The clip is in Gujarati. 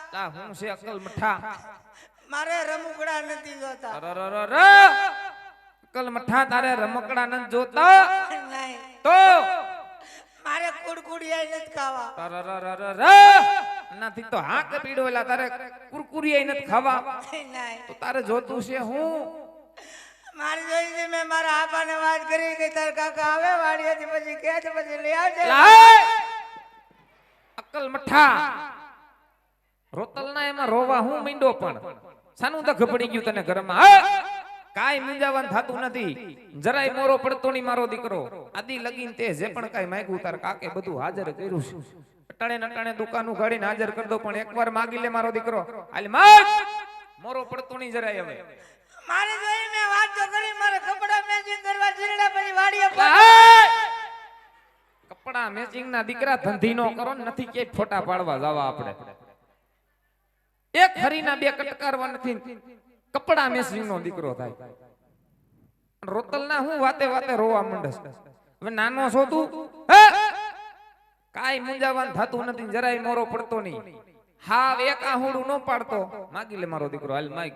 તા હું છે અકલ મઠા મારે રમકડા નથી જોતા અકલ મઠા તારે રમકડા નથી જોતા નહીં તો મારે કુડકુડિયા નથી ખાવા નથી તો હાક પીડોલા તારે કુરકુરિયા નથી ખાવા નહીં તો તારે જોતું છે હું મારી જોઈ છે મેં મારા આપાને વાત કરી કે તાર કાકા આવે વાડીએથી પછી કે છે પછી લઈ આવજે અકલ મઠા રોતલના એમાં રોવા હું મીંડો પણ સાનું તો ખપડી ગયું તને ઘરમાં કાઈ મૂંઝાવાનું થાતું નથી જરાય મોરો પડતો ની મારો દીકરો આદી લગીન તે જે પણ કાઈ માંગ્યું તાર કાકે બધું હાજર કર્યું છે અટાણે નટાણે દુકાન ઉઘાડીને હાજર કરી દો પણ એકવાર માગી લે મારો દીકરો હાલ માગ મોરો પડતો ની જરાય હવે મારી જોઈ મેં વાત તો કરી મારે કપડા મેચિંગ કરવા જીરડા પછી વાડીએ કપડા મેચિંગ ના દીકરા ધંધી નો કરો નથી કે ફોટા પાડવા જવા આપણે એક હરીના બે કટકારવા નથી કપડા મેચિંગ નો દીકરો થાય રોતલના હું વાતે વાતે રોવા માંડે હવે નાનો છો તું કાઈ મૂંઝાવાનું થાતું નથી જરાય મોરો પડતો નહીં હા એક આહુડું નો પાડતો માગી લે મારો દીકરો હાલ માગ